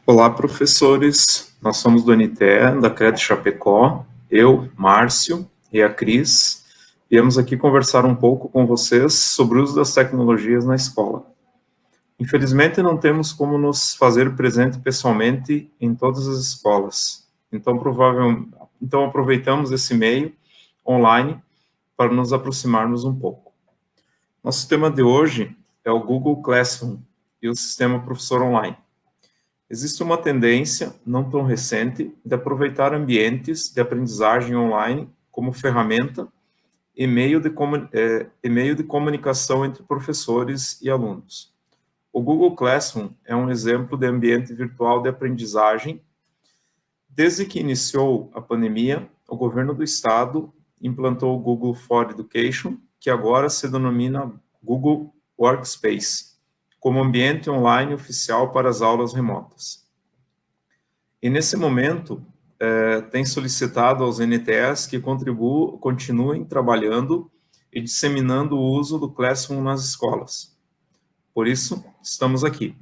Olá, professores. Nós somos do NTE, da CRED Chapecó. Eu, Márcio e a Cris viemos aqui conversar um pouco com vocês sobre o uso das tecnologias na escola. Infelizmente, não temos como nos fazer presente pessoalmente em todas as escolas. Então, aproveitamos esse meio online para nos aproximarmos um pouco. Nosso tema de hoje é o Google Classroom e o sistema professor online. Existe uma tendência, não tão recente, de aproveitar ambientes de aprendizagem online como ferramenta e meio de comunicação entre professores e alunos. O Google Classroom é um exemplo de ambiente virtual de aprendizagem. Desde que iniciou a pandemia, o governo do estado implantou o Google for Education, que agora se denomina Google Workspace, como ambiente online oficial para as aulas remotas. E nesse momento, tem solicitado aos NTEs que continuem trabalhando e disseminando o uso do Classroom nas escolas. Por isso, estamos aqui.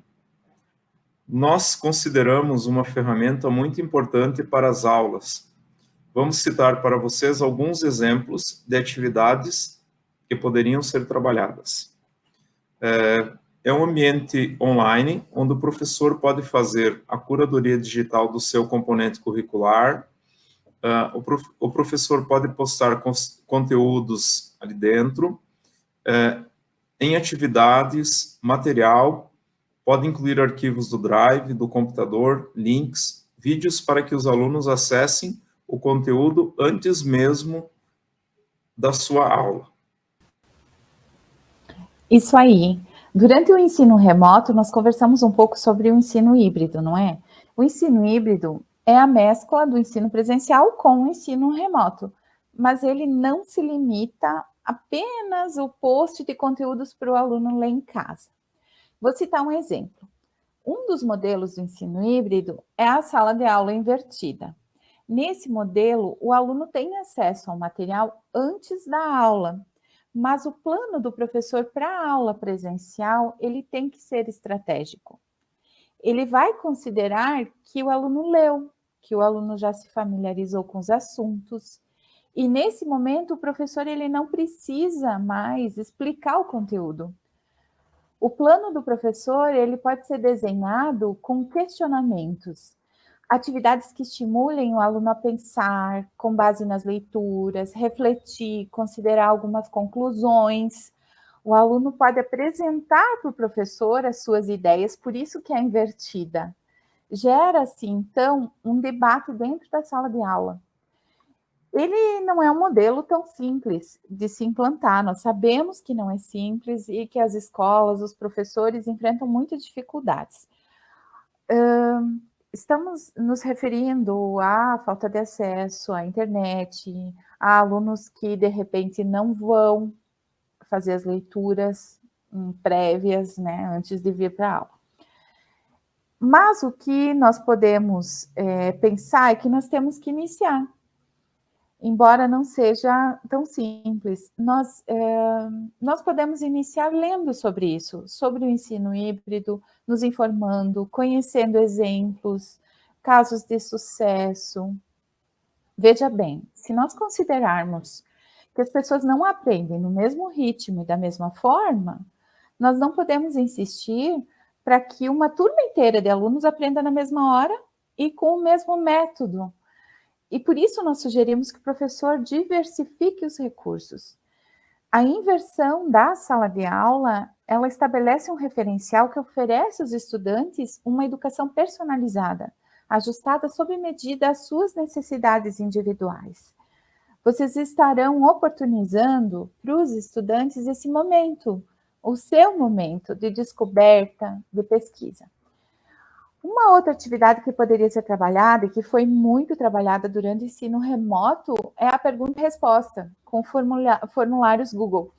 Nós consideramos uma ferramenta muito importante para as aulas. Vamos citar para vocês alguns exemplos de atividades que poderiam ser trabalhadas. É um ambiente online onde o professor pode fazer a curadoria digital do seu componente curricular. O professor pode postar conteúdos ali dentro. Em atividades, material, pode incluir arquivos do Drive, do computador, links, vídeos para que os alunos acessem o conteúdo antes mesmo da sua aula. Isso aí. Durante o ensino remoto, nós conversamos um pouco sobre o ensino híbrido, não é? O ensino híbrido é a mescla do ensino presencial com o ensino remoto, mas ele não se limita apenas ao post de conteúdos para o aluno ler em casa. Vou citar um exemplo. Um dos modelos do ensino híbrido é a sala de aula invertida. Nesse modelo, o aluno tem acesso ao material antes da aula, mas o plano do professor para a aula presencial, ele tem que ser estratégico. Ele vai considerar que o aluno leu, que o aluno já se familiarizou com os assuntos, e nesse momento o professor ele não precisa mais explicar o conteúdo. O plano do professor, ele pode ser desenhado com questionamentos, atividades que estimulem o aluno a pensar com base nas leituras, refletir, considerar algumas conclusões. O aluno pode apresentar para o professor as suas ideias, por isso que é invertida. Gera-se, então, um debate dentro da sala de aula. Ele não é um modelo tão simples de se implantar. Nós sabemos que não é simples e que as escolas, os professores enfrentam muitas dificuldades. Estamos nos referindo à falta de acesso à internet, a alunos que, de repente, não vão fazer as leituras prévias, né, antes de vir para a aula. Mas o que nós podemos pensar é que nós temos que iniciar. Embora não seja tão simples, nós podemos iniciar lendo sobre isso, sobre o ensino híbrido, nos informando, conhecendo exemplos, casos de sucesso. Veja bem, se nós considerarmos que as pessoas não aprendem no mesmo ritmo e da mesma forma, nós não podemos insistir para que uma turma inteira de alunos aprenda na mesma hora e com o mesmo método. E por isso nós sugerimos que o professor diversifique os recursos. A inversão da sala de aula, ela estabelece um referencial que oferece aos estudantes uma educação personalizada, ajustada sob medida às suas necessidades individuais. Vocês estarão oportunizando para os estudantes esse momento, o seu momento de descoberta, de pesquisa. Uma outra atividade que poderia ser trabalhada e que foi muito trabalhada durante o ensino remoto é a pergunta e resposta, com formulários Google.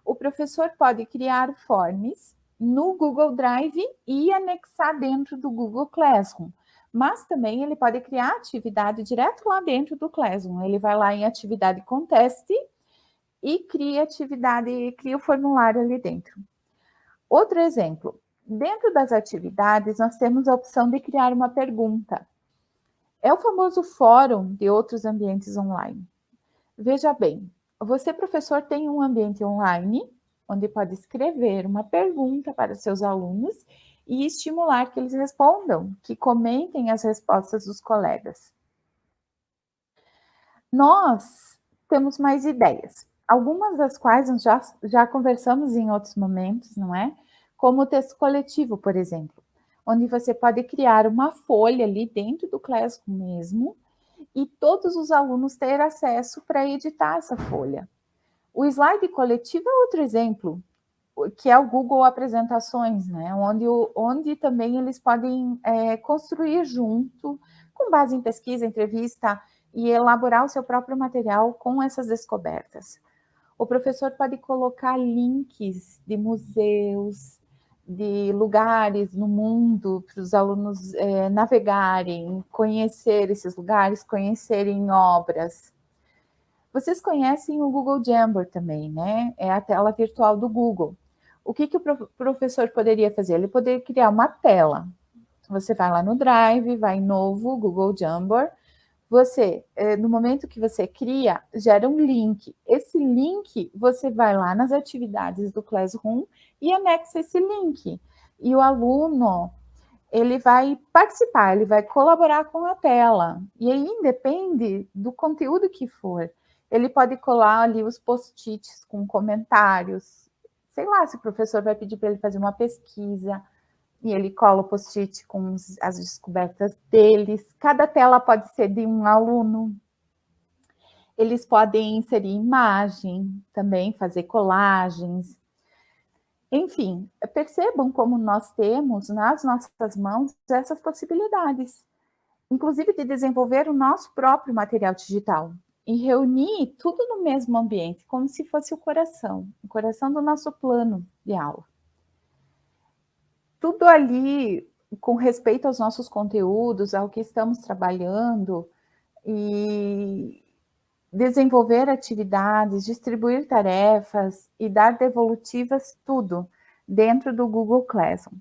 O professor pode criar forms no Google Drive e anexar dentro do Google Classroom, mas também ele pode criar atividade direto lá dentro do Classroom. Ele vai lá em atividade com teste e cria o formulário ali dentro. Outro exemplo, Dentro das atividades, nós temos a opção de criar uma pergunta. É o famoso fórum de outros ambientes online. Veja bem, você, professor, tem um ambiente online onde pode escrever uma pergunta para seus alunos e estimular que eles respondam, que comentem as respostas dos colegas. Nós temos mais ideias, algumas das quais nós já conversamos em outros momentos, não é? Como o texto coletivo, por exemplo, onde você pode criar uma folha ali dentro do Classroom mesmo e todos os alunos ter acesso para editar essa folha. O slide coletivo é outro exemplo, que é o Google Apresentações, né? Onde também eles podem construir junto, com base em pesquisa, entrevista, e elaborar o seu próprio material com essas descobertas. O professor pode colocar links de museus, de lugares no mundo para os alunos navegarem, conhecer esses lugares, conhecerem obras. Vocês conhecem o Google Jamboard também, né? É a tela virtual do Google. O que o professor poderia fazer? Ele poderia criar uma tela. Você vai lá no Drive, vai em novo, Google Jamboard. Você, no momento que você cria, gera um link. Esse link, você vai lá nas atividades do Classroom e anexa esse link. E o aluno, ele vai participar, ele vai colaborar com a tela. E aí, independe do conteúdo que for. Ele pode colar ali os post-its com comentários. Sei lá, se o professor vai pedir para ele fazer uma pesquisa, e ele cola o post-it com as descobertas deles. Cada tela pode ser de um aluno. Eles podem inserir imagem, também fazer colagens. Enfim, percebam como nós temos nas nossas mãos essas possibilidades, inclusive de desenvolver o nosso próprio material digital e reunir tudo no mesmo ambiente, como se fosse o coração do nosso plano de aula. Tudo ali com respeito aos nossos conteúdos, ao que estamos trabalhando, e desenvolver atividades, distribuir tarefas e dar devolutivas, tudo dentro do Google Classroom.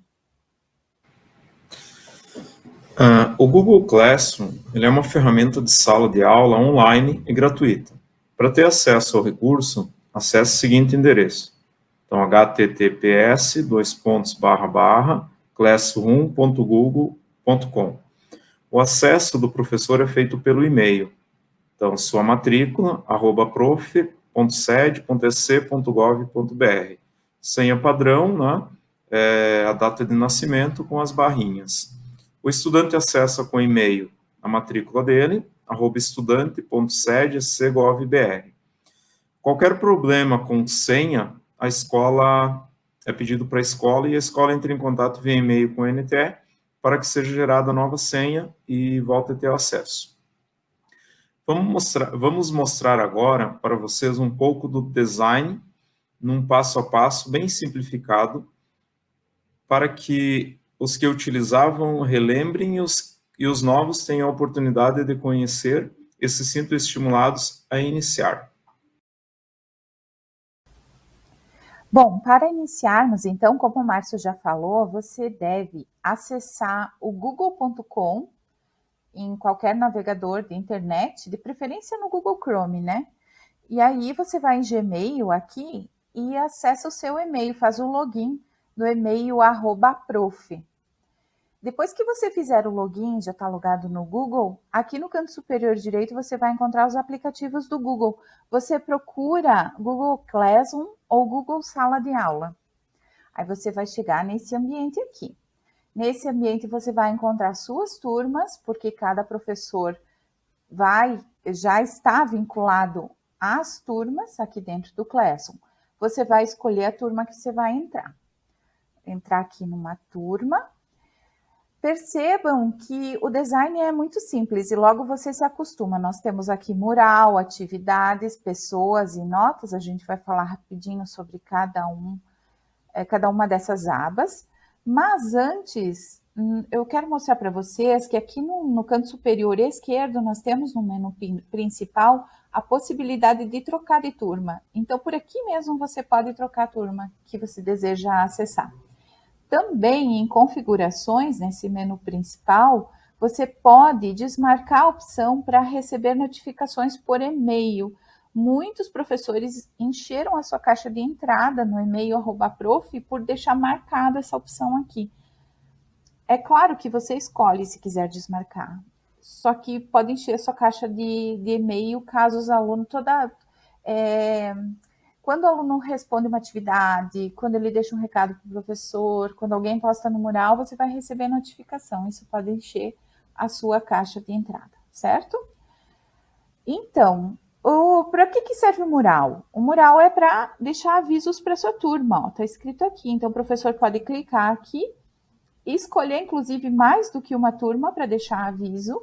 O Google Classroom ele é uma ferramenta de sala de aula online e gratuita. Para ter acesso ao recurso, acesse o seguinte endereço. Então, https://classroom.google.com. O acesso do professor é feito pelo e-mail. Então, sua matrícula, prof.sed.ec.gov.br. Senha padrão, né? A data de nascimento com as barrinhas. O estudante acessa com e-mail a matrícula dele, estudante.sed.ec.gov.br. Qualquer problema com senha, a escola é pedido para a escola e a escola entra em contato via e-mail com o NTE para que seja gerada nova senha e volte a ter acesso. Vamos mostrar agora para vocês um pouco do design, num passo a passo bem simplificado, para que os que utilizavam relembrem e os novos tenham a oportunidade de conhecer e se sintam estimulados a iniciar. Bom, para iniciarmos, então, como o Márcio já falou, você deve acessar o google.com em qualquer navegador de internet, de preferência no Google Chrome, né? E aí você vai em Gmail aqui e acessa o seu e-mail, faz o login no e-mail @prof. Depois que você fizer o login, já está logado no Google, aqui no canto superior direito você vai encontrar os aplicativos do Google. Você procura Google Classroom ou Google Sala de Aula. Aí você vai chegar nesse ambiente aqui. Nesse ambiente você vai encontrar suas turmas, porque cada professor já está vinculado às turmas aqui dentro do Classroom. Você vai escolher a turma que você vai entrar. Entrar aqui numa turma. Percebam que o design é muito simples e logo você se acostuma. Nós temos aqui mural, atividades, pessoas e notas. A gente vai falar rapidinho sobre cada uma dessas abas. Mas antes, eu quero mostrar para vocês que aqui no canto superior esquerdo nós temos no menu principal a possibilidade de trocar de turma. Então, por aqui mesmo você pode trocar a turma que você deseja acessar. Também em configurações, nesse menu principal, você pode desmarcar a opção para receber notificações por e-mail. Muitos professores encheram a sua caixa de entrada no e-mail @prof por deixar marcada essa opção aqui. É claro que você escolhe se quiser desmarcar, só que pode encher a sua caixa de e-mail caso os alunos quando o aluno responde uma atividade, quando ele deixa um recado para o professor, quando alguém posta no mural, você vai receber notificação. Isso pode encher a sua caixa de entrada, certo? Então, para que serve o mural? O mural é para deixar avisos para sua turma, está escrito aqui. Então, o professor pode clicar aqui e escolher, inclusive, mais do que uma turma para deixar aviso.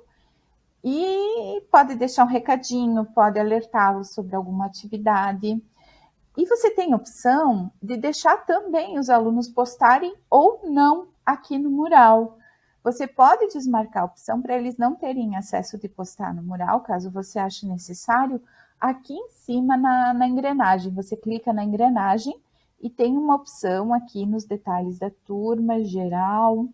E pode deixar um recadinho, pode alertá-los sobre alguma atividade. E você tem a opção de deixar também os alunos postarem ou não aqui no mural. Você pode desmarcar a opção para eles não terem acesso de postar no mural, caso você ache necessário, aqui em cima na engrenagem. Você clica na engrenagem e tem uma opção aqui nos detalhes da turma, geral,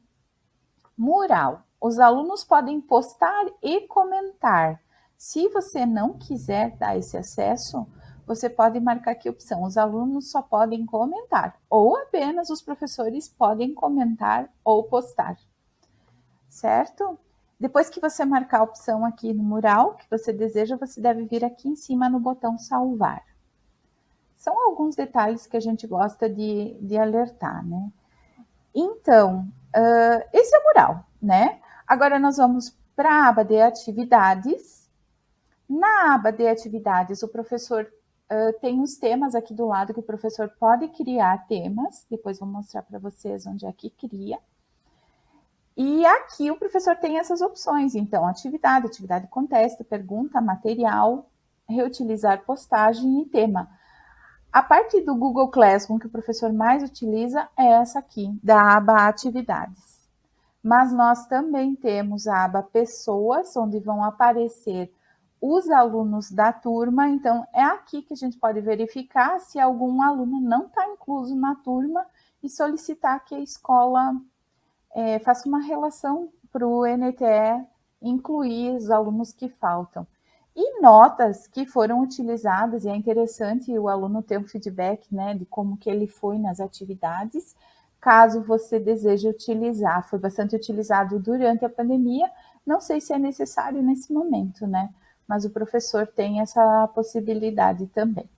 mural. Os alunos podem postar e comentar. Se você não quiser dar esse acesso, você pode marcar aqui a opção: os alunos só podem comentar, ou apenas os professores podem comentar ou postar, certo? Depois que você marcar a opção aqui no mural que você deseja, você deve vir aqui em cima no botão salvar. São alguns detalhes que a gente gosta de alertar, né? Então, esse é o mural, né? Agora nós vamos para a aba de atividades. Na aba de atividades, o professor tem os temas aqui do lado que o professor pode criar temas. Depois vou mostrar para vocês onde é que cria. E aqui o professor tem essas opções. Então, atividade contexto, pergunta, material, reutilizar postagem e tema. A parte do Google Classroom que o professor mais utiliza é essa aqui, da aba atividades. Mas nós também temos a aba pessoas, onde vão aparecer os alunos da turma. Então, é aqui que a gente pode verificar se algum aluno não está incluso na turma e solicitar que a escola faça uma relação para o NTE incluir os alunos que faltam. E notas que foram utilizadas, e é interessante o aluno ter um feedback, né, de como que ele foi nas atividades, caso você deseje utilizar. Foi bastante utilizado durante a pandemia, não sei se é necessário nesse momento, né, mas o professor tem essa possibilidade também.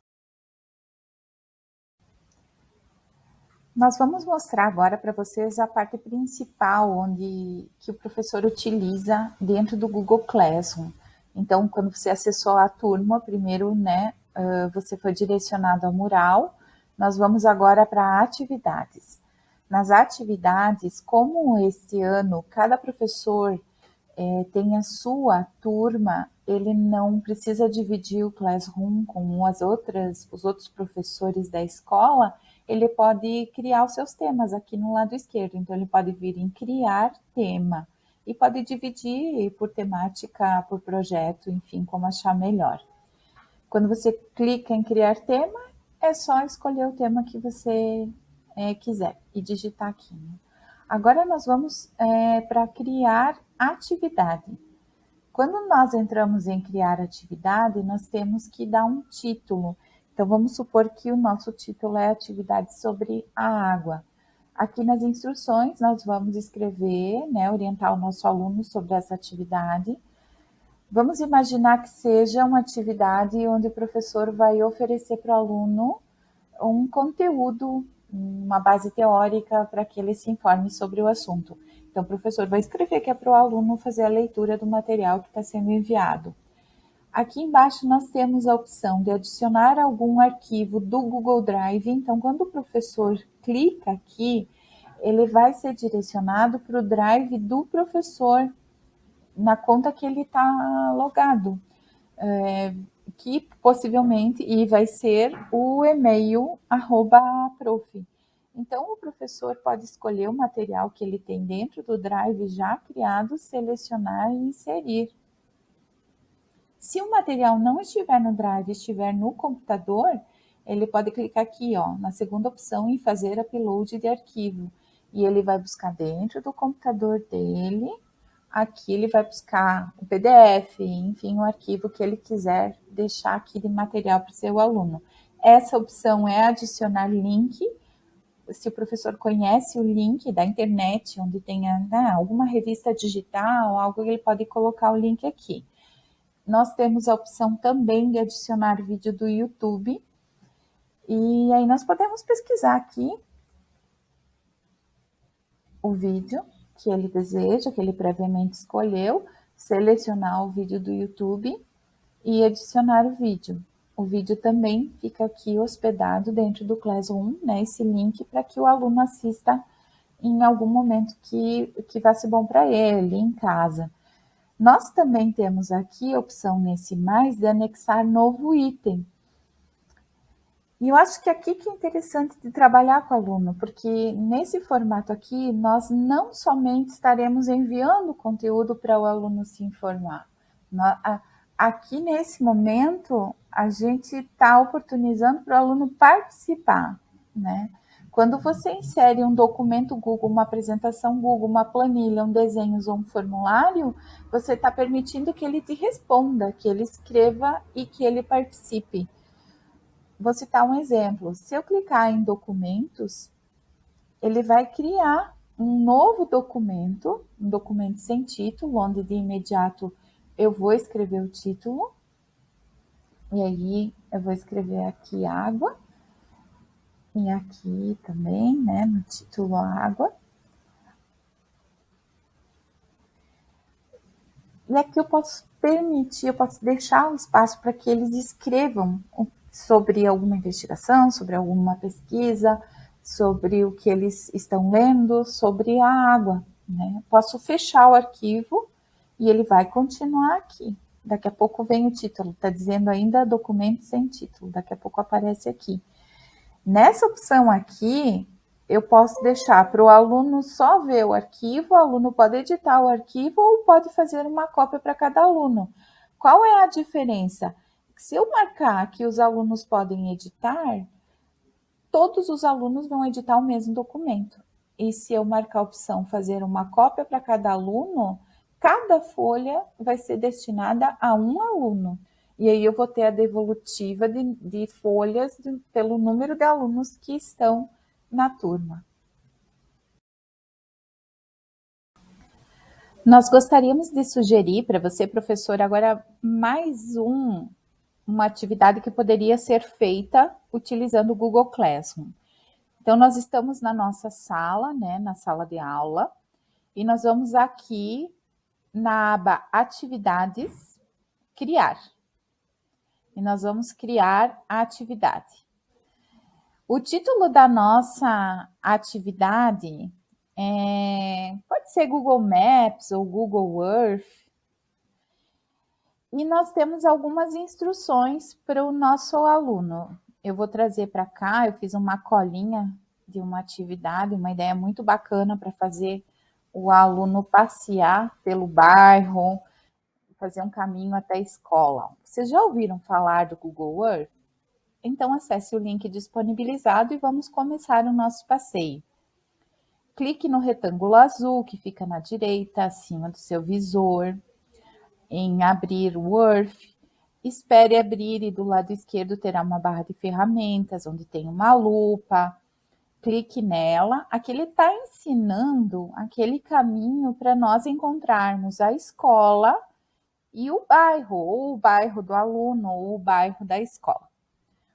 Nós vamos mostrar agora para vocês a parte principal que o professor utiliza dentro do Google Classroom. Então, quando você acessou a turma, primeiro, né, você foi direcionado ao mural. Nós vamos agora para atividades. Nas atividades, como este ano cada professor tem a sua turma, ele não precisa dividir o Classroom com os outros professores da escola. Ele pode criar os seus temas aqui no lado esquerdo. Então, ele pode vir em criar tema e pode dividir por temática, por projeto, enfim, como achar melhor. Quando você clica em criar tema, é só escolher o tema que você quiser e digitar aqui, né? Agora nós vamos para criar atividade. Quando nós entramos em criar atividade, nós temos que dar um título. Então, vamos supor que o nosso título é atividade sobre a água. Aqui nas instruções, nós vamos escrever, né, orientar o nosso aluno sobre essa atividade. Vamos imaginar que seja uma atividade onde o professor vai oferecer para o aluno um conteúdo, uma base teórica para que ele se informe sobre o assunto. Então, o professor vai escrever que é para o aluno fazer a leitura do material que está sendo enviado. Aqui embaixo nós temos a opção de adicionar algum arquivo do Google Drive. Então, quando o professor clica aqui, ele vai ser direcionado para o Drive do professor, na conta que ele está logado, que possivelmente e vai ser o e-mail @prof. Então, o professor pode escolher o material que ele tem dentro do Drive já criado, selecionar e inserir. Se o material não estiver no Drive, estiver no computador, ele pode clicar aqui, ó, na segunda opção em fazer upload de arquivo. e ele vai buscar dentro do computador dele. Aqui ele vai buscar o PDF, enfim, o arquivo que ele quiser deixar aqui de material para o seu aluno. Essa opção é adicionar link. Se o professor conhece o link da internet, onde tenha, né, alguma revista digital, algo, ele pode colocar o link aqui. Nós temos a opção também de adicionar vídeo do YouTube. E aí nós podemos pesquisar aqui o vídeo que ele deseja, que ele previamente escolheu, selecionar o vídeo do YouTube e adicionar o vídeo. O vídeo também fica aqui hospedado dentro do Classroom, né, esse link para que o aluno assista em algum momento que vai ser bom para ele, em casa. Nós também temos aqui a opção nesse mais de anexar novo item. E eu acho que aqui que é interessante de trabalhar com o aluno, porque nesse formato aqui, nós não somente estaremos enviando conteúdo para o aluno se informar. Aqui nesse momento, a gente está oportunizando para o aluno participar, né? Quando você insere um documento Google, uma apresentação Google, uma planilha, um desenho ou um formulário, você está permitindo que ele te responda, que ele escreva e que ele participe. Vou citar um exemplo. Se eu clicar em documentos, ele vai criar um novo documento, um documento sem título, onde de imediato eu vou escrever o título. E aí eu vou escrever aqui água. E aqui também, né, no título água. E aqui eu posso permitir, eu posso deixar o espaço para que eles escrevam sobre alguma investigação, sobre alguma pesquisa, sobre o que eles estão lendo, sobre a água, né? Posso fechar o arquivo e ele vai continuar aqui. Daqui a pouco vem o título, está dizendo ainda documento sem título, daqui a pouco aparece aqui. Nessa opção aqui, eu posso deixar para o aluno só ver o arquivo, o aluno pode editar o arquivo ou pode fazer uma cópia para cada aluno. Qual é a diferença? Se eu marcar que os alunos podem editar, todos os alunos vão editar o mesmo documento. E se eu marcar a opção fazer uma cópia para cada aluno, cada folha vai ser destinada a um aluno. E aí eu vou ter a devolutiva de folhas pelo número de alunos que estão na turma. Nós gostaríamos de sugerir para você, professor, agora mais uma atividade que poderia ser feita utilizando o Google Classroom. Então, nós estamos na nossa sala, né, na sala de aula, e nós vamos aqui na aba Atividades, Criar. E nós vamos criar a atividade. O título da nossa atividade pode ser Google Maps ou Google Earth. E nós temos algumas instruções para o nosso aluno. Eu vou trazer para cá, eu fiz uma colinha de uma atividade, uma ideia muito bacana para fazer o aluno passear pelo bairro, fazer um caminho até a escola. Vocês já ouviram falar do Google Earth? Então acesse o link disponibilizado e vamos começar o nosso passeio. Clique no retângulo azul que fica na direita, acima do seu visor, em abrir o Earth. Espere abrir e do lado esquerdo terá uma barra de ferramentas, onde tem uma lupa. Clique nela. Aqui ele está ensinando aquele caminho para nós encontrarmos a escola e o bairro, ou o bairro do aluno, ou o bairro da escola.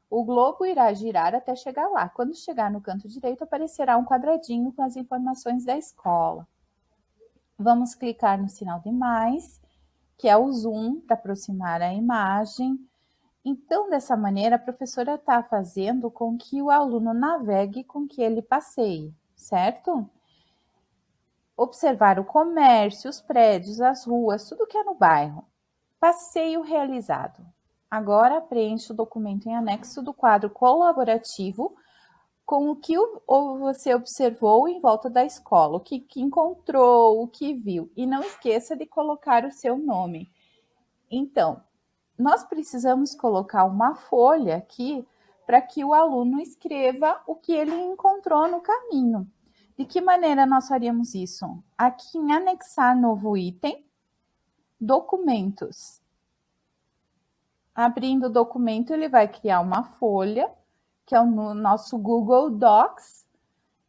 O globo irá girar até chegar lá. Quando chegar no canto direito, aparecerá um quadradinho com as informações da escola. Vamos clicar no sinal de mais, que é o zoom para aproximar a imagem. Então, dessa maneira, a professora está fazendo com que o aluno navegue, com que ele passeie, certo? Observar o comércio, os prédios, as ruas, tudo que é no bairro. Passeio realizado. Agora preencha o documento em anexo do quadro colaborativo com o que você observou em volta da escola, o que encontrou, o que viu. E não esqueça de colocar o seu nome. Então, nós precisamos colocar uma folha aqui para que o aluno escreva o que ele encontrou no caminho. De que maneira nós faríamos isso? Aqui em anexar novo item, documentos. Abrindo o documento, ele vai criar uma folha, que é o nosso Google Docs,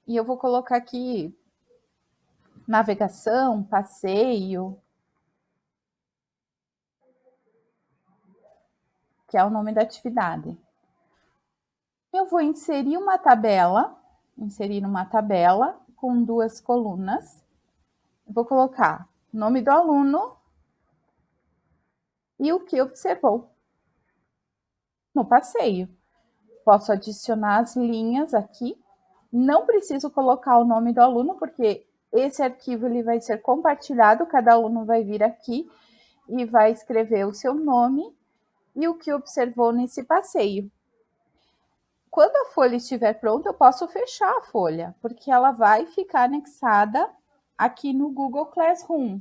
e eu vou colocar aqui navegação, passeio, que é o nome da atividade. Eu vou inserir uma tabela com 2 colunas. Vou colocar o nome do aluno e o que observou no passeio. Posso adicionar as linhas aqui. Não preciso colocar o nome do aluno, porque esse arquivo ele vai ser compartilhado, cada aluno vai vir aqui e vai escrever o seu nome e o que observou nesse passeio. Quando a folha estiver pronta, eu posso fechar a folha, porque ela vai ficar anexada aqui no Google Classroom.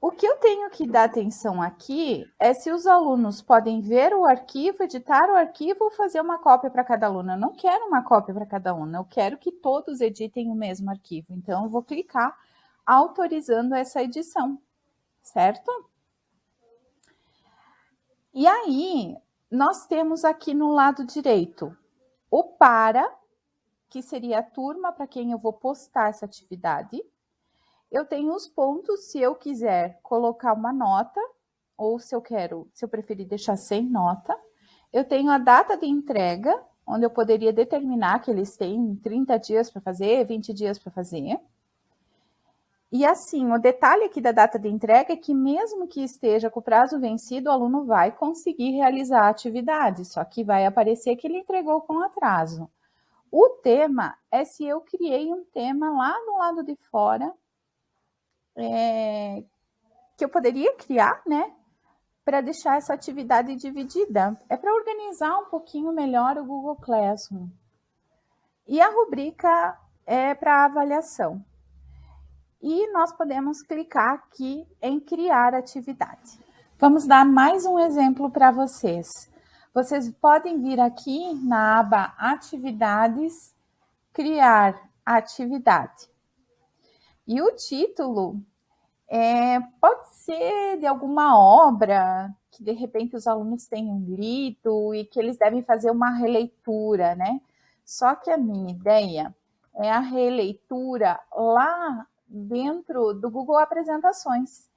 O que eu tenho que dar atenção aqui é se os alunos podem ver o arquivo, editar o arquivo ou fazer uma cópia para cada aluno. Eu não quero uma cópia para cada aluno, eu quero que todos editem o mesmo arquivo. Então, eu vou clicar autorizando essa edição, certo? E aí, nós temos aqui no lado direito o para, que seria a turma para quem eu vou postar essa atividade. Eu tenho os pontos, se eu quiser colocar uma nota, ou se eu preferir deixar sem nota. Eu tenho a data de entrega, onde eu poderia determinar que eles têm 30 dias para fazer, 20 dias para fazer. E assim, o detalhe aqui da data de entrega é que mesmo que esteja com o prazo vencido, o aluno vai conseguir realizar a atividade, só que vai aparecer que ele entregou com atraso. O tema é se eu criei um tema lá no lado de fora, que eu poderia criar, né, para deixar essa atividade dividida. É para organizar um pouquinho melhor o Google Classroom. E a rubrica é para avaliação. E nós podemos clicar aqui em criar atividade. Vamos dar mais um exemplo para vocês. Vocês podem vir aqui na aba Atividades, criar atividade. E o título pode ser de alguma obra que de repente os alunos tenham lido e que eles devem fazer uma releitura, né? Só que a minha ideia é a releitura lá dentro do Google Apresentações,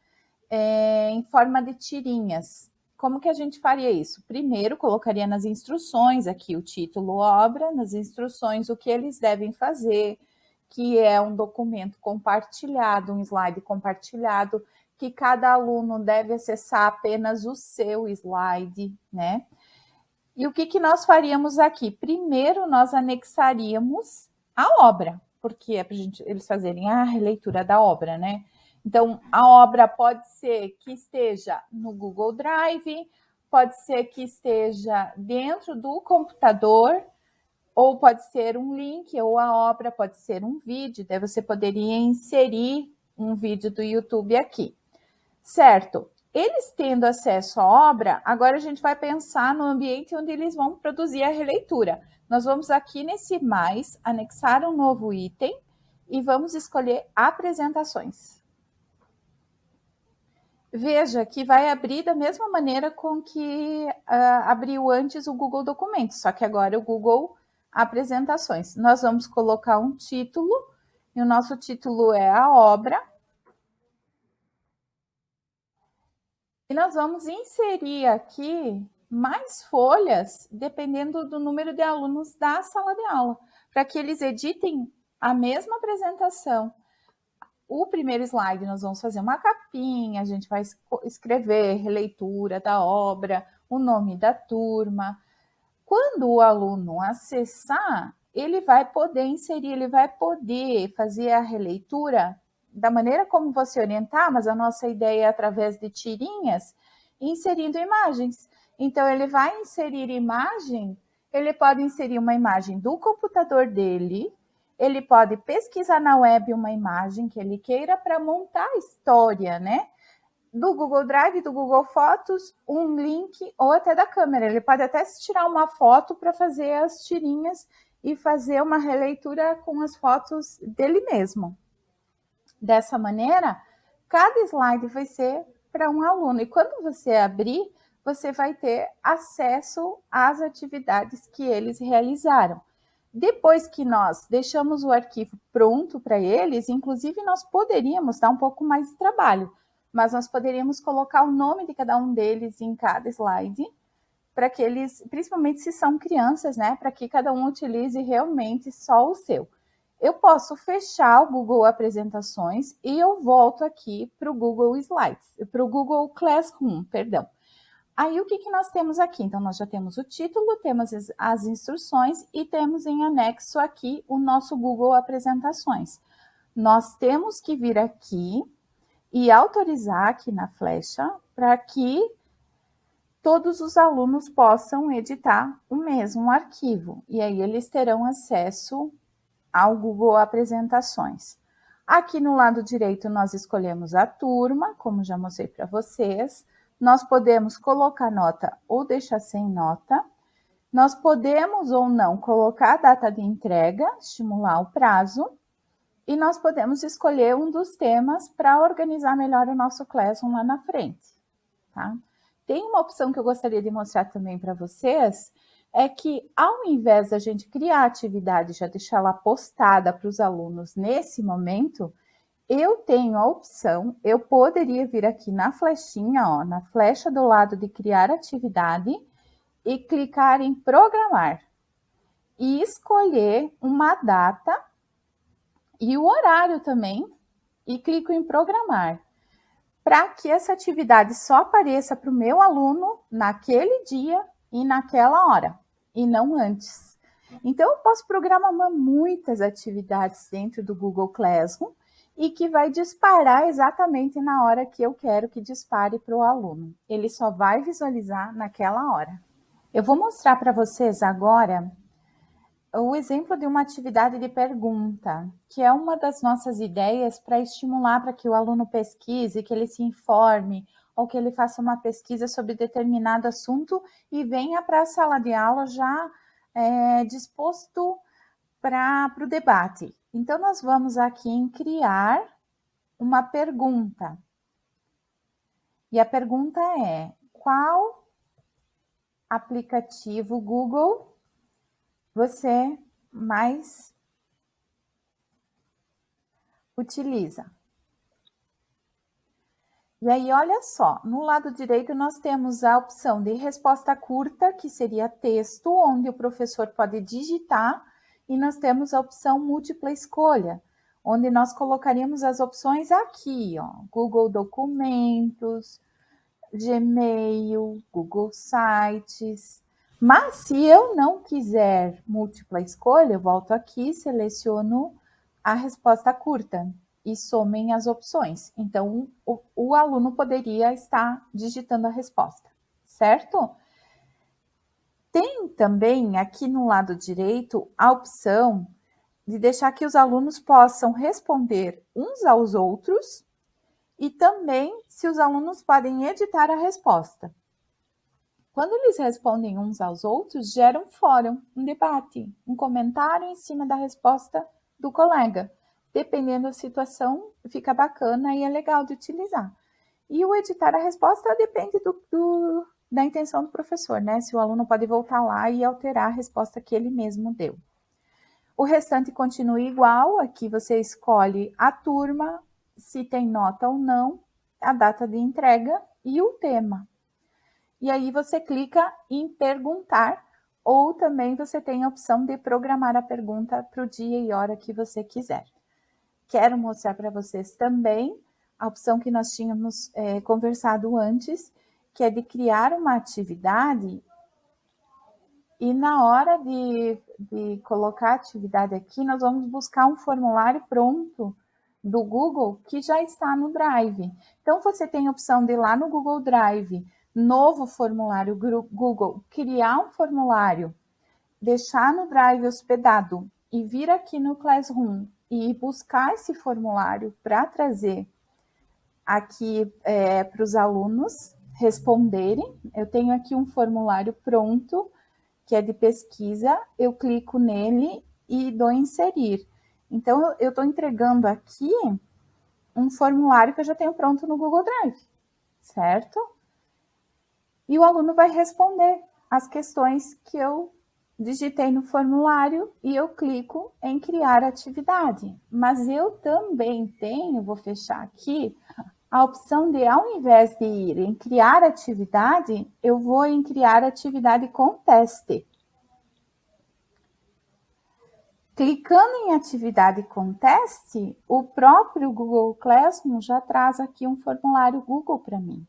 em forma de tirinhas. Como que a gente faria isso? Primeiro, colocaria nas instruções aqui o título obra, nas instruções o que eles devem fazer, que é um documento compartilhado, um slide compartilhado, que cada aluno deve acessar apenas o seu slide, né? E o que nós faríamos aqui? Primeiro, nós anexaríamos a obra, porque é para eles fazerem a releitura da obra, né? Então, a obra pode ser que esteja no Google Drive, pode ser que esteja dentro do computador, ou pode ser um link, ou a obra pode ser um vídeo, daí você poderia inserir um vídeo do YouTube aqui, certo? Eles tendo acesso à obra, agora a gente vai pensar no ambiente onde eles vão produzir a releitura. Nós vamos aqui nesse mais, anexar um novo item e vamos escolher apresentações. Veja que vai abrir da mesma maneira com que abriu antes o Google Documentos, só que agora o Google Apresentações. Nós vamos colocar um título, e o nosso título é a obra. E nós vamos inserir aqui mais folhas, dependendo do número de alunos da sala de aula, para que eles editem a mesma apresentação. O primeiro slide nós vamos fazer uma capinha, a gente vai escrever releitura da obra, o nome da turma. Quando o aluno acessar, ele vai poder inserir, ele vai poder fazer a releitura da maneira como você orientar, mas a nossa ideia é através de tirinhas, inserindo imagens. Então, ele vai inserir imagem, ele pode inserir uma imagem do computador dele, ele pode pesquisar na web uma imagem que ele queira para montar a história, né? Do Google Drive, do Google Fotos, um link ou até da câmera. Ele pode até tirar uma foto para fazer as tirinhas e fazer uma releitura com as fotos dele mesmo. Dessa maneira, cada slide vai ser para um aluno. E quando você abrir, você vai ter acesso às atividades que eles realizaram. Depois que nós deixamos o arquivo pronto para eles, inclusive nós poderíamos dar um pouco mais de trabalho, mas nós poderíamos colocar o nome de cada um deles em cada slide, para que eles, principalmente se são crianças, né, para que cada um utilize realmente só o seu. Eu posso fechar o Google Apresentações e eu volto aqui para o Google Slides, para o Google Classroom, perdão. Aí, o que nós temos aqui? Então, nós já temos o título, temos as instruções e temos em anexo aqui o nosso Google Apresentações. Nós temos que vir aqui e autorizar aqui na flecha para que todos os alunos possam editar o mesmo arquivo. E aí, eles terão acesso ao Google Apresentações. Aqui no lado direito, nós escolhemos a turma, como já mostrei para vocês. Nós podemos colocar nota ou deixar sem nota. Nós podemos ou não colocar a data de entrega, estimular o prazo. E nós podemos escolher um dos temas para organizar melhor o nosso Classroom lá na frente. Tá? Tem uma opção que eu gostaria de mostrar também para vocês, é que ao invés da gente criar a atividade e já deixar ela postada para os alunos nesse momento, eu tenho a opção, eu poderia vir aqui na flechinha, ó, na flecha do lado de criar atividade e clicar em programar e escolher uma data e o horário também e clico em programar para que essa atividade só apareça para o meu aluno naquele dia e naquela hora, e não antes. Então, eu posso programar muitas atividades dentro do Google Classroom e que vai disparar exatamente na hora que eu quero que dispare para o aluno. Ele só vai visualizar naquela hora. Eu vou mostrar para vocês agora o exemplo de uma atividade de pergunta, que é uma das nossas ideias para estimular para que o aluno pesquise, que ele se informe, ou que ele faça uma pesquisa sobre determinado assunto e venha para a sala de aula já disposto para o debate. Então, nós vamos aqui em criar uma pergunta. E a pergunta é: qual aplicativo Google você mais utiliza? E aí, olha só, no lado direito nós temos a opção de resposta curta, que seria texto, onde o professor pode digitar, e nós temos a opção múltipla escolha, onde nós colocaríamos as opções aqui, ó, Google Documentos, Gmail, Google Sites. Mas se eu não quiser múltipla escolha, eu volto aqui, seleciono a resposta curta e somem as opções. Então, o aluno poderia estar digitando a resposta, certo? Tem também aqui no lado direito a opção de deixar que os alunos possam responder uns aos outros e também se os alunos podem editar a resposta. Quando eles respondem uns aos outros, gera um fórum, um debate, um comentário em cima da resposta do colega. Dependendo da situação, fica bacana e é legal de utilizar. E o editar a resposta depende da intenção do professor, né? Se o aluno pode voltar lá e alterar a resposta que ele mesmo deu. O restante continua igual, aqui você escolhe a turma, se tem nota ou não, a data de entrega e o tema. E aí você clica em perguntar, ou também você tem a opção de programar a pergunta para o dia e hora que você quiser. Quero mostrar para vocês também a opção que nós tínhamos conversado antes, que é de criar uma atividade e na hora de colocar a atividade aqui, nós vamos buscar um formulário pronto do Google que já está no Drive. Então, você tem a opção de ir lá no Google Drive, novo formulário Google, criar um formulário, deixar no Drive hospedado e vir aqui no Classroom e buscar esse formulário para trazer aqui para os alunos responderem. Eu tenho aqui um formulário pronto que é de pesquisa, eu clico nele e dou inserir. Então, eu estou entregando aqui um formulário que eu já tenho pronto no Google Drive, certo? E o aluno vai responder as questões que eu digitei no formulário e eu clico em criar atividade. Mas eu também tenho, vou fechar aqui, a opção de, ao invés de ir em criar atividade, eu vou em criar atividade com teste. Clicando em atividade com teste, o próprio Google Classroom já traz aqui um formulário Google para mim.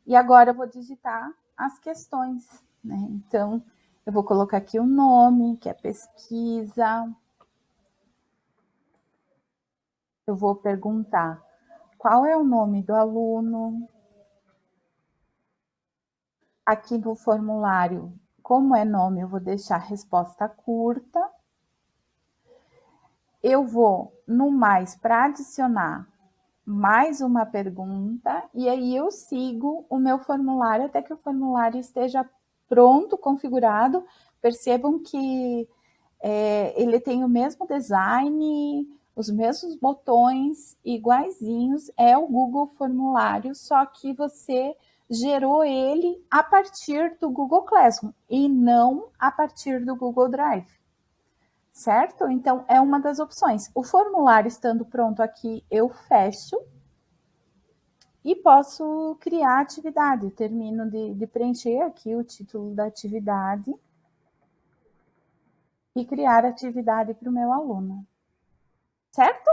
E agora eu vou digitar as questões, né? Então, eu vou colocar aqui o nome, que é pesquisa. Eu vou perguntar qual é o nome do aluno. Aqui no formulário, como é nome, eu vou deixar resposta curta. Eu vou no mais para adicionar mais uma pergunta, e aí eu sigo o meu formulário até que o formulário esteja pronto, configurado. Percebam que ele tem o mesmo design, os mesmos botões iguaizinhos, é o Google Formulário, só que você gerou ele a partir do Google Classroom e não a partir do Google Drive. Certo? Então, é uma das opções. O formulário estando pronto aqui, eu fecho e posso criar a atividade. Termino de preencher aqui o título da atividade e criar a atividade para o meu aluno. Certo?